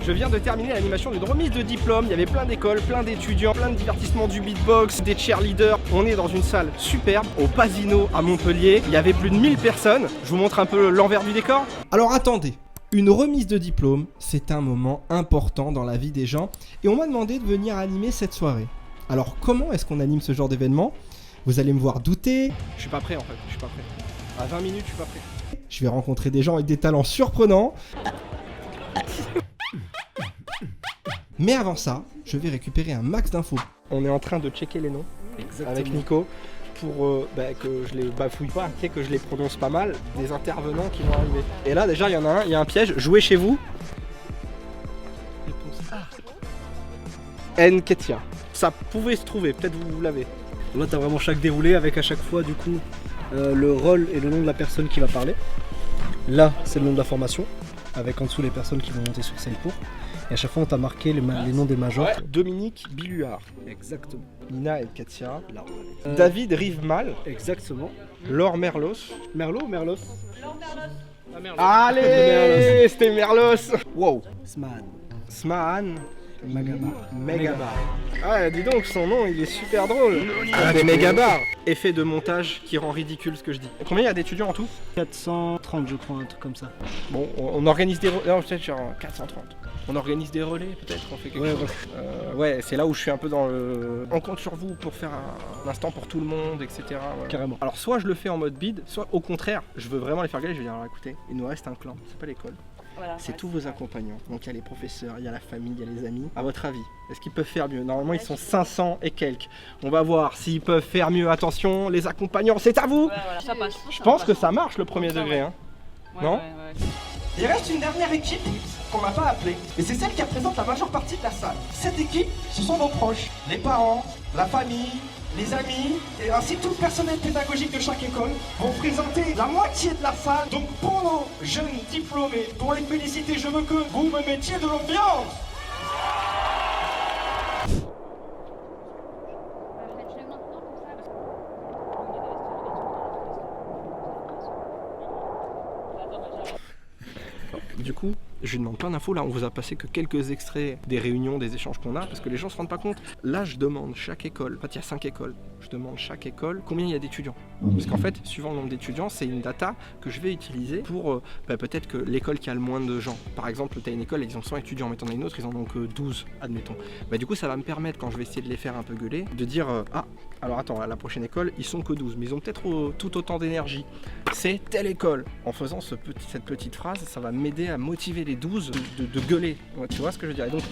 Je viens de terminer l'animation d'une remise de diplôme. Il y avait plein d'écoles, plein d'étudiants, plein de divertissements, du beatbox, des cheerleaders. On est dans une salle superbe au Pasino à Montpellier. Il y avait plus de 1000 personnes. Je vous montre un peu l'envers du décor. Alors attendez, une remise de diplôme, c'est un moment important dans la vie des gens et on m'a demandé de venir animer cette soirée. Alors comment est-ce qu'on anime ce genre d'événement? Vous allez me voir douter. Je suis pas prêt en fait, je suis pas prêt. À 20 minutes, je suis pas prêt. Je vais rencontrer des gens avec des talents surprenants. Mais avant ça, je vais récupérer un max d'infos. On est en train de checker les noms. Exactement. Avec Nico pour que je les bafouille pas, que je les prononce pas mal, des intervenants qui vont arriver. Et là déjà il y en a un, il y a un piège, jouez chez vous. Nketia. Ça pouvait se trouver, peut-être vous l'avez. Là t'as vraiment chaque déroulé avec à chaque fois du coup le rôle et le nom de la personne qui va parler. Là c'est le nom de la formation, avec en dessous les personnes qui vont monter sur scène pour. Et à chaque fois on t'a marqué les noms des majors. Ouais. Dominique Biluard. Exactement. Nina Nketia. David Rivemal. Exactement. Laure Merlos. Merlot ou Merlos? Allez, c'était Merlos. Wow. Smahan. Megabar. Ah, dis donc, son nom il est super drôle. Des Megabar. Effet de montage qui rend ridicule ce que je dis. Combien il y a d'étudiants en tout? 430 je crois, un truc comme ça. Bon, on organise des relais. Non, peut-être genre 430. On organise des relais peut-être, on fait quelque chose. Ouais, c'est là où je suis un peu dans le... On compte sur vous pour faire un instant pour tout le monde, etc. Ouais. Carrément. Alors soit je le fais en mode bid, soit au contraire, je veux vraiment les faire galer, je vais dire alors écoutez, il nous reste un clan, c'est pas l'école. Voilà, c'est tous vos accompagnants. Donc il y a les professeurs, il y a la famille, il y a les amis. À votre avis, est-ce qu'ils peuvent faire mieux? Normalement ils sont 500 et quelques. On va voir s'ils peuvent faire mieux. Attention, les accompagnants, c'est à vous. Voilà. Ça passe. Je pense que ça marche le premier degré. Hein. Non? Il reste une dernière équipe qu'on m'a pas appelée. Et c'est celle qui représente la majeure partie de la salle. Cette équipe, ce sont vos proches. Les parents, la famille, les amis, et ainsi tout le personnel pédagogique de chaque école vont présenter la moitié de la salle. Donc pour nos jeunes diplômés, pour les féliciter, je veux que vous me mettiez de l'ambiance. Du coup, je lui demande plein d'infos. Là, on vous a passé que quelques extraits des réunions, des échanges qu'on a, parce que les gens se rendent pas compte. Là, je demande chaque école, en fait, il y a 5 écoles. Je demande chaque école combien il y a d'étudiants. Parce qu'en fait, suivant le nombre d'étudiants, c'est une data que je vais utiliser pour peut-être que l'école qui a le moins de gens. Par exemple, tu as une école, ils ont 100 étudiants, mais tu en as une autre, ils en ont que 12, admettons. Du coup, ça va me permettre, quand je vais essayer de les faire un peu gueuler, de dire ah, alors attends, à la prochaine école, ils sont que 12, mais ils ont peut-être tout autant d'énergie. C'est telle école. En faisant cette petite phrase, ça va m'aider à motiver les 12 de gueuler. Ouais, tu vois ce que je veux dire? Et donc,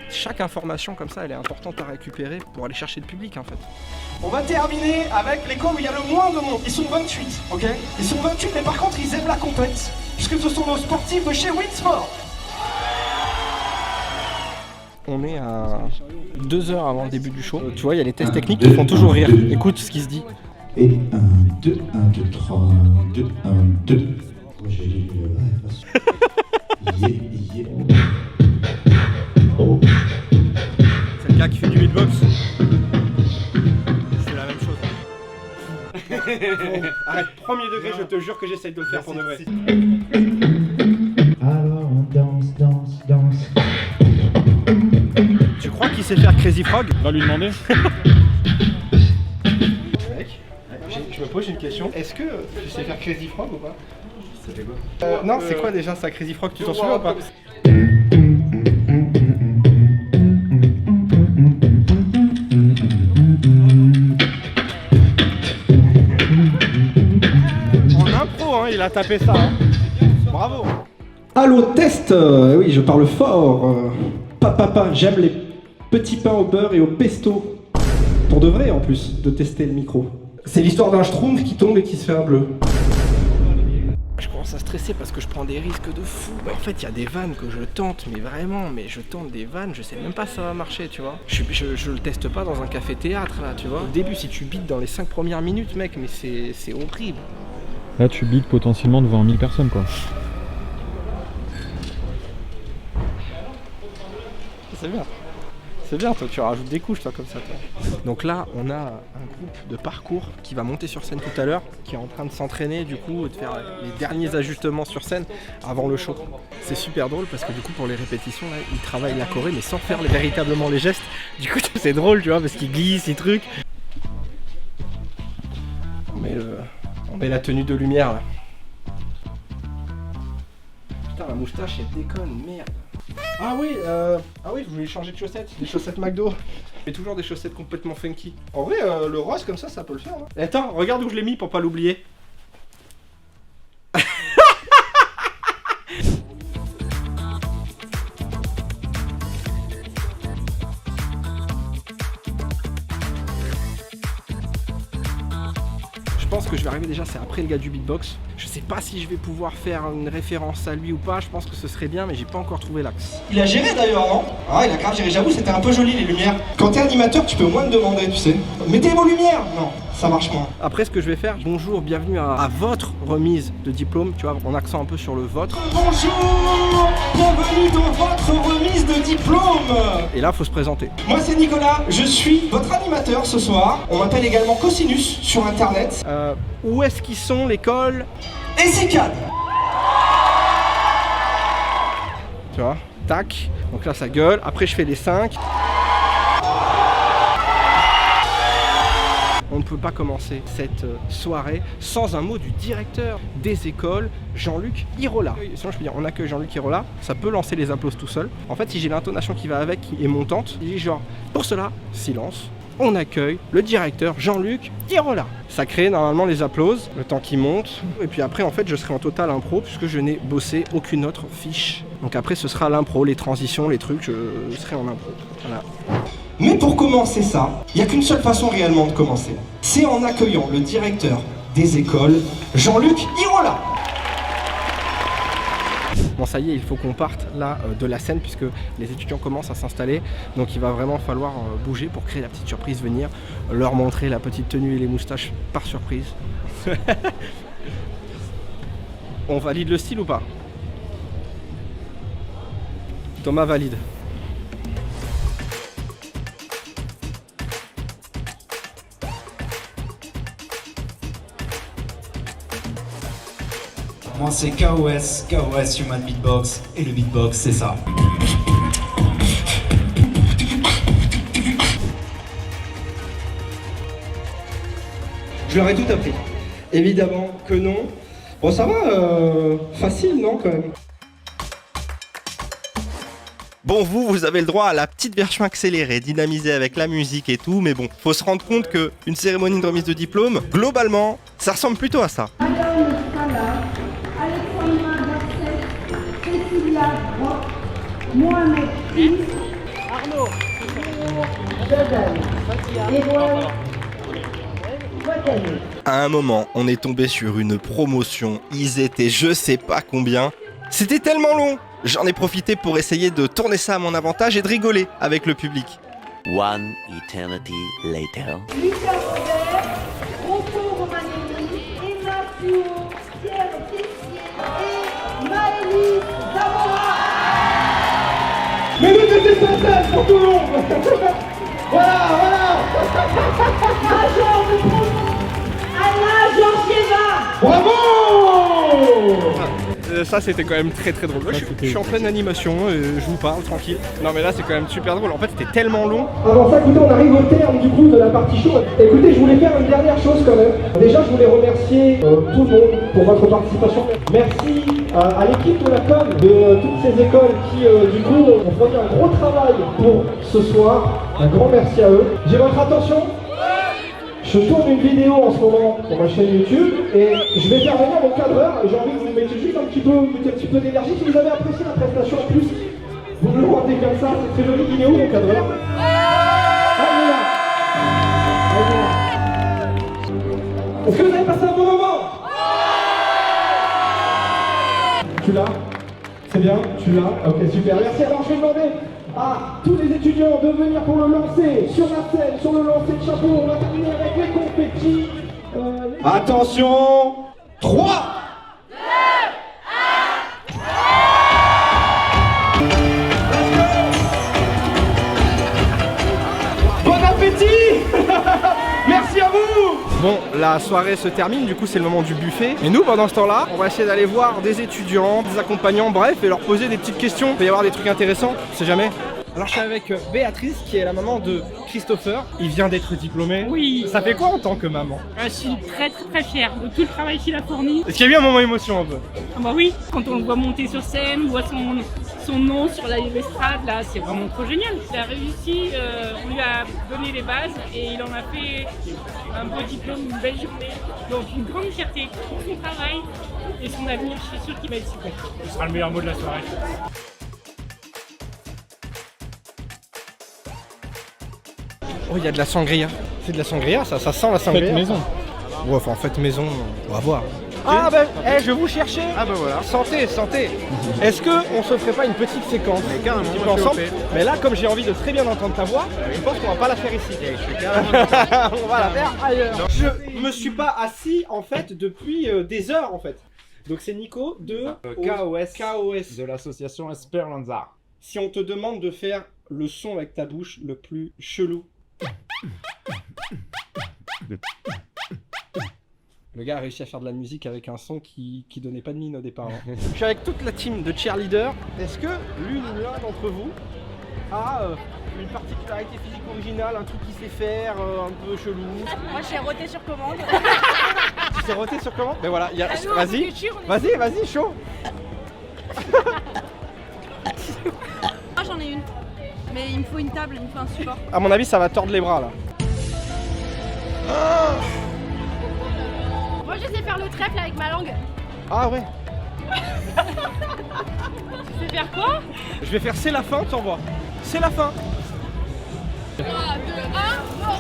chaque information comme ça, elle est importante à récupérer pour aller chercher le public en fait. On va terminer avec l'école où il y a le moins de monde. Ils sont 28, ok? Ils sont 28, mais par contre, ils aiment la compète. Puisque ce sont nos sportifs de chez Winsport. On est à 2 heures avant le début du show. Tu vois, il y a les tests techniques qui font toujours rire. Écoute ce qui se dit. Et 1, 2, 1, 2, 3, 2, 1, 2. Moi j'ai dit C'est le gars qui fait du beatbox. C'est la même chose. Bon, arrête, premier degré, je te jure que j'essaye de le faire pour de vrai. Alors on danse. Tu crois qu'il sait faire Crazy Frog? On va lui demander. Mec, je me pose une question. Est-ce que tu sais faire Crazy Frog ou pas? C'était quoi? Non, c'est quoi déjà ça, Crazy Frog? Tu t'en souviens ou pas? En impro, hein, il a tapé ça. Hein. Bravo. Allô, test. Oui, je parle fort. Papa, j'aime les petits pains au beurre et au pesto. Pour de vrai en plus, de tester le micro. C'est l'histoire d'un schtroumpf qui tombe et qui se fait un bleu. Je commence à stresser parce que je prends des risques de fou. En fait, il y a des vannes que je tente, mais vraiment, je tente des vannes, je sais même pas si ça va marcher, tu vois. Je le teste pas dans un café-théâtre, là, tu vois. Au début, si tu bites dans les 5 premières minutes, mec, mais c'est horrible. Là, tu bides potentiellement devant 1000 personnes, quoi. C'est bien. C'est bien, toi tu rajoutes des couches toi comme ça toi. Donc là on a un groupe de parcours qui va monter sur scène tout à l'heure, qui est en train de s'entraîner du coup, de faire les derniers ajustements sur scène avant le show. C'est super drôle parce que du coup pour les répétitions là, ils travaillent la choré mais sans faire véritablement les gestes. Du coup c'est drôle tu vois parce qu'ils glissent, ils trucs. On met la tenue de lumière là. Putain la moustache elle déconne, merde. Ah oui, je voulais changer de chaussettes, des chaussettes McDo. Mais toujours des chaussettes complètement funky. En vrai, le rose comme ça peut le faire. Hein. Attends, regarde où je l'ai mis pour pas l'oublier. Je pense que je vais arriver déjà, c'est après le gars du beatbox. Je sais pas si je vais pouvoir faire une référence à lui ou pas, je pense que ce serait bien, mais j'ai pas encore trouvé l'axe. Il a géré d'ailleurs, non? Ah, il a grave géré, j'avoue, c'était un peu joli les lumières. Quand t'es animateur, tu peux au moins te demander, tu sais. Mettez vos lumières! Non, ça marche moins. Après, ce que je vais faire, bonjour, bienvenue à votre remise de diplôme, tu vois, en accent un peu sur le vôtre. Bonjour! Bienvenue dans votre remise de diplôme! Et là, faut se présenter. Moi, c'est Nicolas, je suis votre animateur ce soir. On m'appelle également Cosinus sur internet. Où est-ce qu'ils sont, l'école? Et c'est cadre! Tu vois, tac. Donc là, ça gueule. Après, je fais les 5. On ne peut pas commencer cette soirée sans un mot du directeur des écoles, Jean-Luc Irola. Sinon, je peux dire, on accueille Jean-Luc Irola, ça peut lancer les applaudissements tout seul. En fait, si j'ai l'intonation qui va avec, qui est montante, il dit genre, pour cela, silence. On accueille le directeur Jean-Luc Irola. Ça crée normalement les applaudissements, le temps qui monte. Et puis après, en fait, je serai en total impro puisque je n'ai bossé aucune autre fiche. Donc après, ce sera l'impro, les transitions, les trucs, je serai en impro. Voilà. Mais pour commencer ça, il n'y a qu'une seule façon réellement de commencer. C'est en accueillant le directeur des écoles, Jean-Luc Irola. Bon ça y est, il faut qu'on parte là de la scène puisque les étudiants commencent à s'installer. Donc il va vraiment falloir bouger pour créer la petite surprise, venir leur montrer la petite tenue et les moustaches par surprise. On valide le style ou pas? Thomas valide. Moi c'est KOS Human Beatbox, et le beatbox c'est ça. Je leur ai tout appris. Évidemment que non. Bon ça va, facile non quand même. Bon, vous avez le droit à la petite version accélérée, dynamisée avec la musique et tout, mais bon, faut se rendre compte qu'une cérémonie de remise de diplôme, globalement, ça ressemble plutôt à ça. Mohamed Arnaud À un moment, on est tombé sur une promotion, ils étaient je sais pas combien. C'était tellement long. J'en ai profité pour essayer de tourner ça à mon avantage et de rigoler avec le public. One eternity later. Lucas Robert, Rocco Romanelli, Ignacio Pierre Tessier et Maëlys Zamora. Mais le deuxième pour tout le monde. Voilà. Major de promo, Alain Georgieva. Bravo. Ça c'était quand même très très drôle. Moi, je suis en pleine animation, je vous parle tranquille. Non mais là c'est quand même super drôle. En fait c'était tellement long. Avant ça, écoutez, on arrive au terme du coup de la partie show. Écoutez, je voulais faire une dernière chose quand même. Déjà, je voulais remercier tout le monde pour votre participation. Merci à l'équipe de la com de toutes ces écoles qui du coup ont fourni un gros travail pour ce soir. Un grand merci à eux. J'ai votre attention. Je tourne une vidéo en ce moment sur ma chaîne YouTube et je vais faire venir mon cadreur et j'ai envie que vous mettiez juste un petit peu d'énergie. Si vous avez apprécié la prestation en plus, vous me le rendez comme ça, c'est très joli. Il est où mon cadreur? Allez là. Est-ce que vous avez passé un bon moment? Tu l'as? C'est bien? Tu l'as? Ok, super. Merci. Alors je vais demander à tous les étudiants de venir pour le lancer sur la scène, sur le lancer de chapeau. On va terminer avec les confettis. Attention, 3. Bon, la soirée se termine, du coup c'est le moment du buffet. Et nous, pendant ce temps-là, on va essayer d'aller voir des étudiants, des accompagnants, bref, et leur poser des petites questions. Il peut y avoir des trucs intéressants, on sait jamais. Alors je suis avec Béatrice qui est la maman de Christopher. Il vient d'être diplômé. Oui. Ça fait quoi en tant que maman? Je suis très fière de tout le travail qu'il a fourni. Est-ce qu'il y a eu un moment émotion un peu? Ah bah oui, quand on le voit monter sur scène, on voit son nom sur l'estrade, là, c'est vraiment trop génial. Il a réussi, on lui a donné les bases et il en a fait un beau diplôme, une belle journée. Donc une grande fierté pour son travail et son avenir, je suis sûre qu'il va être super. Ce sera le meilleur mot de la soirée. Oh, il y a de la sangria. C'est de la sangria, ça sent la sangria. Faites maison. Ouais, enfin, en fait maison, on va voir. Ah bah, je vous cherchais. Ah bah voilà. Santé, santé. Est-ce qu'on se ferait pas une petite séquence un petit peu ensemble? Mais là, comme j'ai envie de très bien entendre ta voix, je pense qu'on va pas la faire ici. On va la faire ailleurs. Je me suis pas assis en fait depuis des heures en fait. Donc c'est Nico de KOS de l'association Esperanza. Si on te demande de faire le son avec ta bouche le plus chelou. Le gars a réussi à faire de la musique avec un son qui donnait pas de mine au départ. Hein. Je suis avec toute la team de cheerleaders. Est-ce que l'une ou l'un d'entre vous a une particularité physique originale, un truc qu'il sait faire, un peu chelou? Moi je sais roter sur commande. Tu sais roter sur commande? Mais voilà, Ah non, vas-y, vas-y, chaud. Moi j'en ai une. Mais il me faut une table, il me faut un support. À mon avis, ça va tordre les bras là. Moi je sais faire le trèfle avec ma langue. Ah ouais. Tu sais faire quoi? Je vais faire c'est la fin, t'en vois. C'est la fin. 3, 2, 1, go.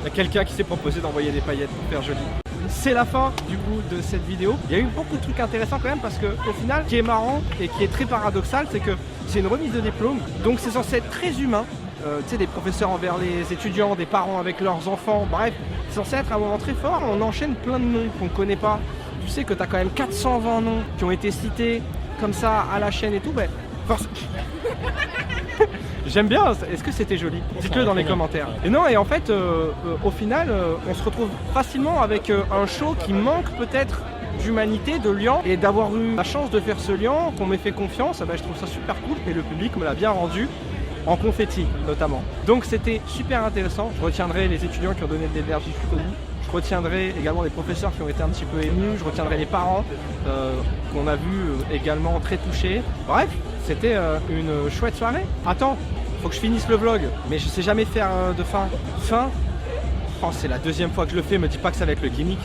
Il y a quelqu'un qui s'est proposé d'envoyer des paillettes pour faire joli. C'est la fin du coup de cette vidéo. Il y a eu beaucoup de trucs intéressants quand même parce que au final, ce qui est marrant et qui est très paradoxal, c'est que c'est une remise de diplôme, donc c'est censé être très humain. Tu sais, des professeurs envers les étudiants, des parents avec leurs enfants, bref, c'est censé être un moment très fort. On enchaîne plein de noms qu'on connaît pas. Tu sais que tu as quand même 420 noms qui ont été cités comme ça à la chaîne et tout. Ben, j'aime bien, est-ce que c'était joli? Dites-le dans les commentaires. Et non, et en fait, au final, on se retrouve facilement avec un show qui manque peut-être d'humanité, de liant, et d'avoir eu la chance de faire ce liant, qu'on m'ait fait confiance, ben, je trouve ça super cool, et le public me l'a bien rendu, en confetti notamment. Donc c'était super intéressant, je retiendrai les étudiants qui ont donné de l'énergie tout au bout. Je retiendrai également les professeurs qui ont été un petit peu émus, je retiendrai les parents qu'on a vu également très touchés. Bref, c'était une chouette soirée. Attends, faut que je finisse le vlog, mais je sais jamais faire de fin. Oh, c'est la deuxième fois que je le fais, me dis pas que ça va être le gimmick.